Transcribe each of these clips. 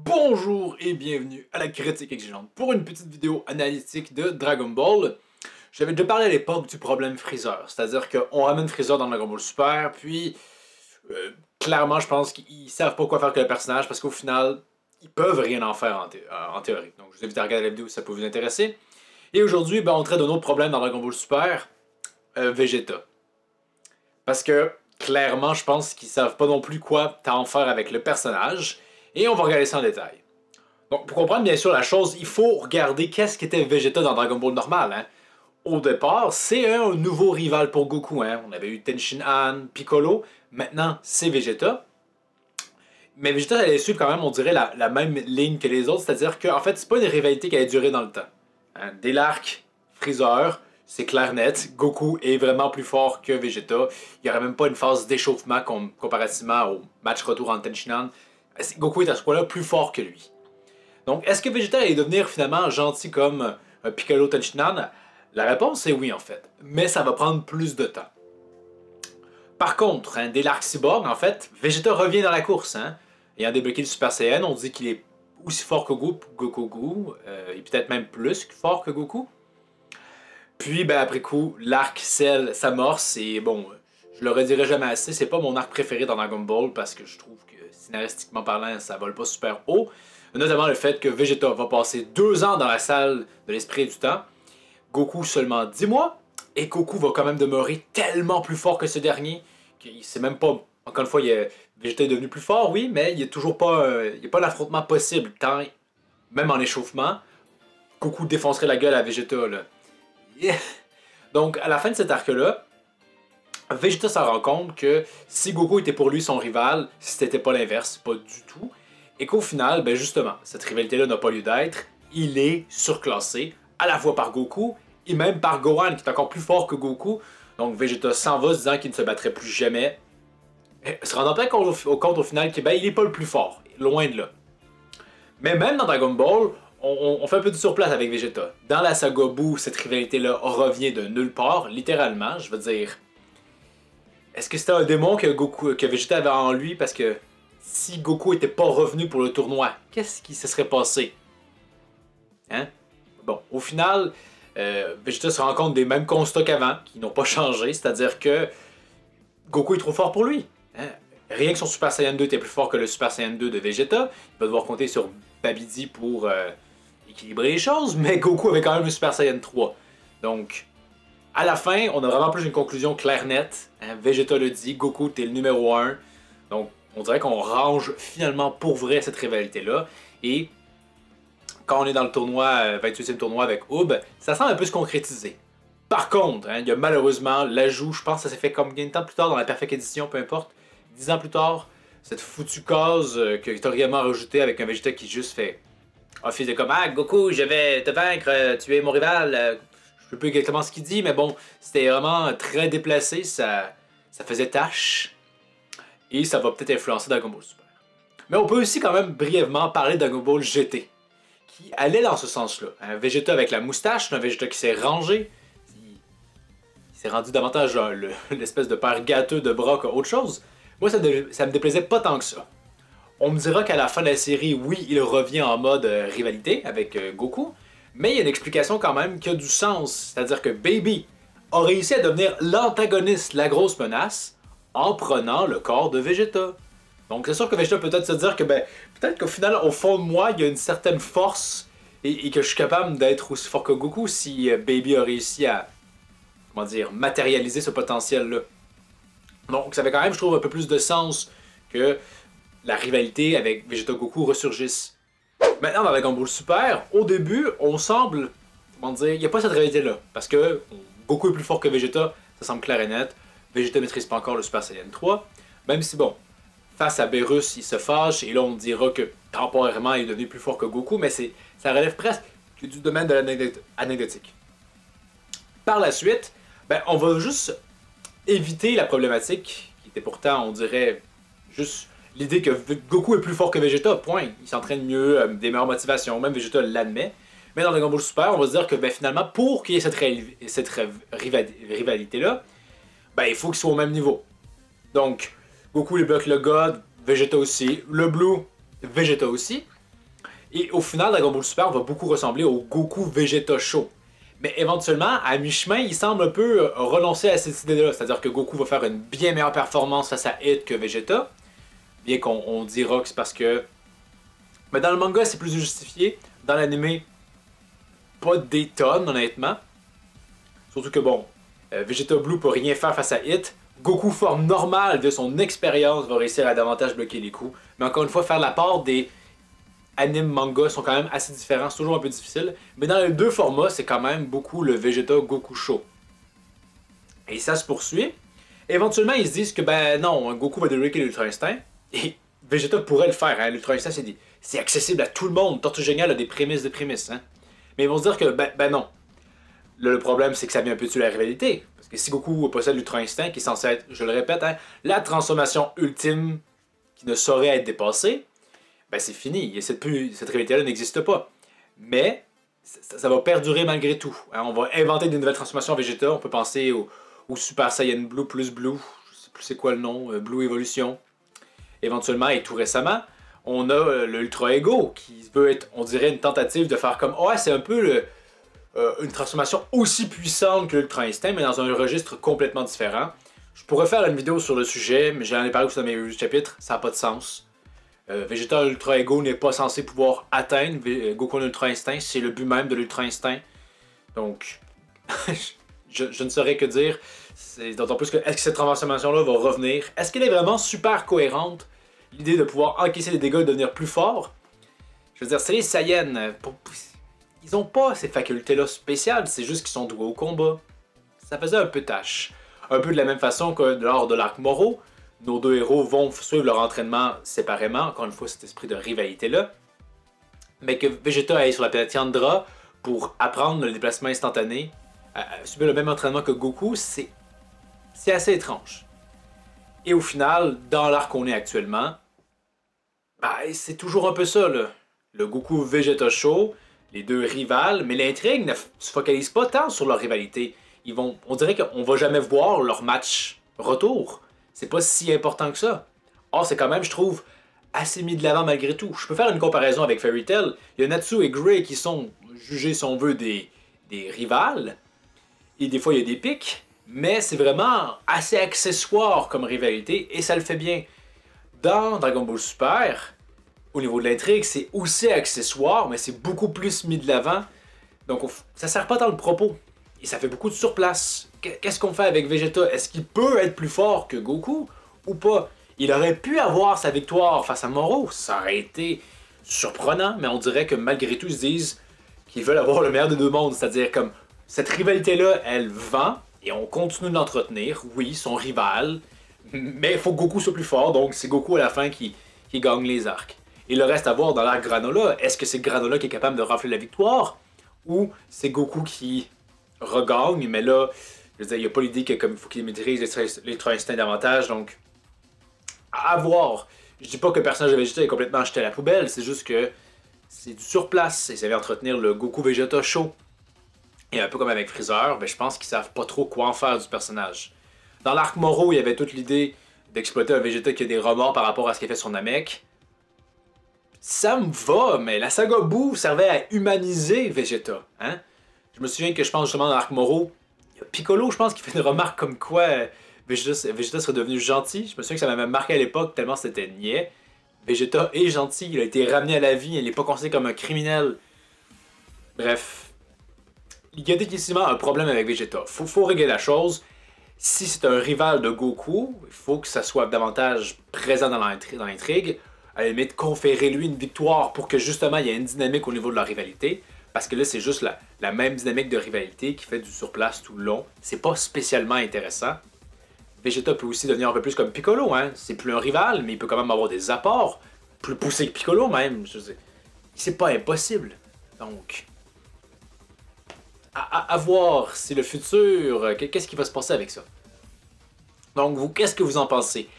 Bonjour et bienvenue à la critique exigeante pour une petite vidéo analytique de Dragon Ball. J'avais déjà parlé à l'époque du problème Freezer, c'est-à-dire qu'on ramène Freezer dans Dragon Ball Super, puis clairement je pense qu'ils savent pas quoi faire avec le personnage parce qu'au final, ils peuvent rien en faire en théorie. Donc je vous invite à regarder la vidéo si ça peut vous intéresser. Et aujourd'hui, on traite d'un autre problème dans Dragon Ball Super, Vegeta. Parce que clairement, je pense qu'ils savent pas non plus quoi en faire avec le personnage. Et on va regarder ça en détail. Donc, pour comprendre bien sûr la chose, il faut regarder qu'est-ce qu'était Vegeta dans Dragon Ball normal. Hein. Au départ, c'est un nouveau rival pour Goku. Hein. On avait eu Tenshinhan, Piccolo. Maintenant, c'est Vegeta. Mais Vegeta allait suivre quand même, on dirait, la même ligne que les autres. C'est-à-dire qu'en fait, c'est pas une rivalité qui allait durer dans le temps. Hein. Dès l'arc Freezer, c'est clair net. Goku est vraiment plus fort que Vegeta. Il n'y aurait même pas une phase d'échauffement comparativement au match retour en Tenshinhan. Goku est à ce point-là plus fort que lui. Donc, est-ce que Vegeta allait devenir finalement gentil comme Piccolo Tenshinhan? La réponse est oui, en fait. Mais ça va prendre plus de temps. Par contre, hein, dès l'arc Cyborg, en fait, Vegeta revient dans la course. Hein. Ayant débloqué le Super Saiyan, on dit qu'il est aussi fort que Goku, et peut-être même plus fort que Goku. Puis, après coup, l'arc Cell s'amorce, et bon, je le redirai jamais assez, c'est pas mon arc préféré dans Dragon Ball, parce que je trouve que, scénaristiquement parlant, ça vole pas super haut. Notamment le fait que Vegeta va passer 2 ans dans la salle de l'esprit du temps, Goku seulement 10 mois, et Goku va quand même demeurer tellement plus fort que ce dernier, qu'il sait même pas, encore une fois, Vegeta est devenu plus fort, oui, mais il n'y a toujours pas, il y a pas d'affrontement possible, tant, même en échauffement, Goku défoncerait la gueule à Vegeta, là. Yeah. Donc, à la fin de cet arc-là, Vegeta s'en rend compte que si Goku était pour lui son rival, c'était pas l'inverse, pas du tout. Et qu'au final, justement, cette rivalité-là n'a pas lieu d'être. Il est surclassé, à la fois par Goku, et même par Gohan, qui est encore plus fort que Goku. Donc Vegeta s'en va, se disant qu'il ne se battrait plus jamais. Se rendant bien compte au final qu'il n'est pas le plus fort, loin de là. Mais même dans Dragon Ball, on fait un peu du surplace avec Vegeta. Dans la saga Buu, cette rivalité-là revient de nulle part, littéralement, je veux dire. Est-ce que c'était un démon que Vegeta avait en lui? Parce que si Goku était pas revenu pour le tournoi, qu'est-ce qui se serait passé? Hein? Bon, au final, Vegeta se rend compte des mêmes constats qu'avant, qui n'ont pas changé, c'est-à-dire que Goku est trop fort pour lui. Hein? Rien que son Super Saiyan 2 était plus fort que le Super Saiyan 2 de Vegeta. Il va devoir compter sur Babidi pour équilibrer les choses, mais Goku avait quand même le Super Saiyan 3. Donc, à la fin, on a vraiment plus une conclusion claire nette. Hein? Vegeta le dit, Goku t'es le numéro 1. Donc, on dirait qu'on range finalement pour vrai cette rivalité-là. Et quand on est dans le tournoi, 28e tournoi avec Ub, ça semble un peu se concrétiser. Par contre, il y a malheureusement l'ajout, je pense que ça s'est fait comme combien de temps plus tard dans la Perfect Edition, peu importe, 10 ans plus tard, cette foutue case que Toriyama a rajoutée avec un Vegeta qui juste fait office de comme « Ah, Goku, je vais te vaincre, tu es mon rival. » Je sais plus exactement ce qu'il dit, mais bon, c'était vraiment très déplacé, ça faisait tâche. Et ça va peut-être influencer Dragon Ball Super. Mais on peut aussi quand même brièvement parler de Dragon Ball GT, qui allait dans ce sens-là. Un Vegeta avec la moustache, un Vegeta qui s'est rangé, il s'est rendu davantage l'espèce de père gâteux de bras qu'autre chose. Moi, ça me déplaisait pas tant que ça. On me dira qu'à la fin de la série, oui, il revient en mode rivalité avec Goku, mais il y a une explication quand même qui a du sens. C'est-à-dire que Baby a réussi à devenir l'antagoniste, la grosse menace, en prenant le corps de Vegeta. Donc c'est sûr que Vegeta peut peut-être se dire que peut-être qu'au final, au fond de moi, il y a une certaine force et que je suis capable d'être aussi fort que Goku si Baby a réussi à, comment dire, matérialiser ce potentiel-là. Donc ça fait quand même, je trouve, un peu plus de sens que la rivalité avec Vegeta-Goku ressurgisse. Maintenant, dans Dragon Ball Super, au début, on semble, comment dire, il n'y a pas cette rivalité-là. Parce que Goku est plus fort que Vegeta, ça semble clair et net. Vegeta maîtrise pas encore le Super Saiyan 3. Même si, bon, face à Beerus, il se fâche, et là on dira que temporairement il est devenu plus fort que Goku, mais ça relève presque du domaine de l'anecdotique. Par la suite, on va juste éviter la problématique, qui était pourtant, on dirait, juste l'idée que Goku est plus fort que Vegeta, point. Il s'entraîne mieux, des meilleures motivations, même Vegeta l'admet. Mais dans Dragon Ball Super, on va se dire que finalement, pour qu'il y ait cette rivalité-là, il faut qu'ils soient au même niveau. Donc, Goku débloque le God, Vegeta aussi. Le Blue, Vegeta aussi. Et au final, Dragon Ball Super va beaucoup ressembler au Goku Vegeta Show. Mais éventuellement, à mi-chemin, il semble un peu renoncer à cette idée-là. C'est-à-dire que Goku va faire une bien meilleure performance face à Hit que Vegeta. Bien qu'on dira que c'est parce que... Mais dans le manga, c'est plus justifié. Dans l'anime, pas des tonnes, honnêtement. Surtout que bon, Vegeta Blue peut rien faire face à Hit. Goku, forme normale de son expérience, va réussir à davantage bloquer les coups. Mais encore une fois, faire la part des animes manga sont quand même assez différents, c'est toujours un peu difficile. Mais dans les deux formats, c'est quand même beaucoup le Vegeta Goku Show. Et ça se poursuit. Éventuellement, ils se disent que ben non, Goku va débloquer l'Ultra Instinct. Et Vegeta pourrait le faire, hein. L'Ultra Instinct, c'est accessible à tout le monde. Tortue Géniale a des prémices de prémices, hein. Mais ils vont se dire que ben non. Là, le problème, c'est que ça vient un peu tuer la rivalité. Parce que si Goku possède l'Ultra Instinct, qui est censé être, je le répète, hein, la transformation ultime qui ne saurait être dépassée, ben c'est fini. Cette rivalité-là n'existe pas. Mais ça va perdurer malgré tout. Hein, on va inventer de nouvelles transformations Vegeta. On peut penser au Super Saiyan Blue plus Blue. Je sais plus c'est quoi le nom. Blue Evolution. Éventuellement, et tout récemment, on a l'Ultra Ego, qui veut être, on dirait, une tentative de faire comme... Oh, c'est un peu une transformation aussi puissante que l'Ultra Instinct, mais dans un registre complètement différent. Je pourrais faire une vidéo sur le sujet, mais j'en ai parlé aussi dans mes chapitres, ça n'a pas de sens. Vegeta Ultra Ego n'est pas censé pouvoir atteindre Goku Ultra Instinct, c'est le but même de l'Ultra Instinct. Donc, je ne saurais que dire. D'autant plus que, est-ce que cette transformation-là va revenir? Est-ce qu'elle est vraiment super cohérente? L'idée de pouvoir encaisser les dégâts et devenir plus fort? Je veux dire, c'est les Saiyans. Ils ont pas ces facultés-là spéciales, c'est juste qu'ils sont doués au combat. Ça faisait un peu tâche. Un peu de la même façon que lors de l'arc Moro, nos deux héros vont suivre leur entraînement séparément, encore une fois cet esprit de rivalité-là. Mais que Vegeta aille sur la planète Yandra pour apprendre le déplacement instantané, subir le même entraînement que Goku, c'est assez étrange. Et au final, dans l'arc qu'on est actuellement, c'est toujours un peu ça, là. Le Goku Vegeta Show, les deux rivales, mais l'intrigue ne se focalise pas tant sur leur rivalité. On dirait qu'on va jamais voir leur match retour. C'est pas si important que ça. Or, c'est quand même, je trouve, assez mis de l'avant malgré tout. Je peux faire une comparaison avec Fairy Tail. Il y a Natsu et Grey qui sont jugés, si on veut, des rivales. Et des fois, il y a des pics. Mais c'est vraiment assez accessoire comme rivalité. Et ça le fait bien. Dans Dragon Ball Super, au niveau de l'intrigue, c'est aussi accessoire, mais c'est beaucoup plus mis de l'avant. Donc, ça sert pas dans le propos. Et ça fait beaucoup de surplace. Qu'est-ce qu'on fait avec Vegeta? Est-ce qu'il peut être plus fort que Goku ou pas? Il aurait pu avoir sa victoire face à Moro. Ça aurait été surprenant, mais on dirait que malgré tout, ils se disent qu'ils veulent avoir le meilleur des deux mondes. C'est-à-dire comme cette rivalité-là, elle vend et on continue de l'entretenir. Oui, son rival, mais il faut que Goku soit plus fort, donc c'est Goku à la fin qui gagne les arcs. Et le reste à voir dans l'arc Granola, est-ce que c'est Granola qui est capable de rafler la victoire ou c'est Goku qui regagne, mais là, je veux dire, il n'y a pas l'idée qu'il faut qu'il maîtrise l'Ultra Instinct davantage, donc à voir. Je dis pas que le personnage de Vegeta est complètement jeté à la poubelle, c'est juste que c'est du surplace, et ça vient entretenir le Goku Vegeta Show. Et un peu comme avec Freezer, je pense qu'ils savent pas trop quoi en faire du personnage. Dans l'arc Moro, il y avait toute l'idée d'exploiter un Vegeta qui a des remords par rapport à ce qu'il fait sur Namek. Ça me va, mais la saga Boo servait à humaniser Vegeta, hein? Je me souviens que je pense justement dans l'arc Moro, il y a Piccolo, je pense, qui fait une remarque comme quoi Vegeta serait devenu gentil. Je me souviens que ça m'avait marqué à l'époque tellement c'était niais. Vegeta est gentil, il a été ramené à la vie, il n'est pas considéré comme un criminel. Bref, il y a définitivement un problème avec Vegeta. Faut régler la chose. Si c'est un rival de Goku, il faut que ça soit davantage présent dans l'intrigue. À la limite, conférer lui une victoire pour que justement il y ait une dynamique au niveau de la rivalité. Parce que là, c'est juste la même dynamique de rivalité qui fait du surplace tout le long. C'est pas spécialement intéressant. Vegeta peut aussi devenir un peu plus comme Piccolo, hein. C'est plus un rival, mais il peut quand même avoir des apports. Plus poussés que Piccolo même. C'est pas impossible. Donc, à voir si le futur, qu'est-ce qui va se passer avec ça. Donc, vous, qu'est-ce que vous en pensez?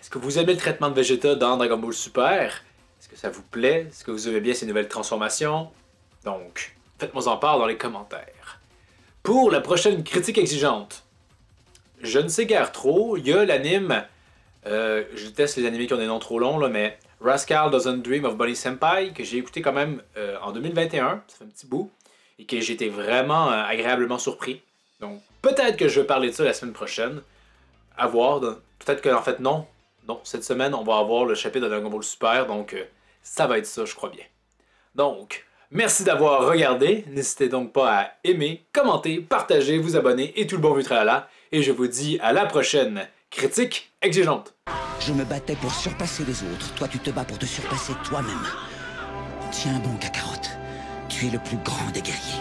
Est-ce que vous aimez le traitement de Vegeta dans Dragon Ball Super? Est-ce que ça vous plaît? Est-ce que vous aimez bien ces nouvelles transformations? Donc, faites-moi en part dans les commentaires. Pour la prochaine critique exigeante, je ne sais guère trop, il y a l'anime Je déteste les animés qui ont des noms trop longs, là, mais Rascal Doesn't Dream of Bunny Senpai, que j'ai écouté quand même en 2021, ça fait un petit bout, et que j'ai été vraiment agréablement surpris. Donc peut-être que je vais parler de ça la semaine prochaine. À voir. Peut-être que en fait non. Non, cette semaine, on va avoir le chapitre de Dragon Ball Super, donc ça va être ça, je crois bien. Donc, merci d'avoir regardé. N'hésitez donc pas à aimer, commenter, partager, vous abonner et tout le bon vieux tralala. Et je vous dis à la prochaine. Critique exigeante. Je me battais pour surpasser les autres. Toi, tu te bats pour te surpasser toi-même. Tiens bon, Kakarot. Tu es le plus grand des guerriers.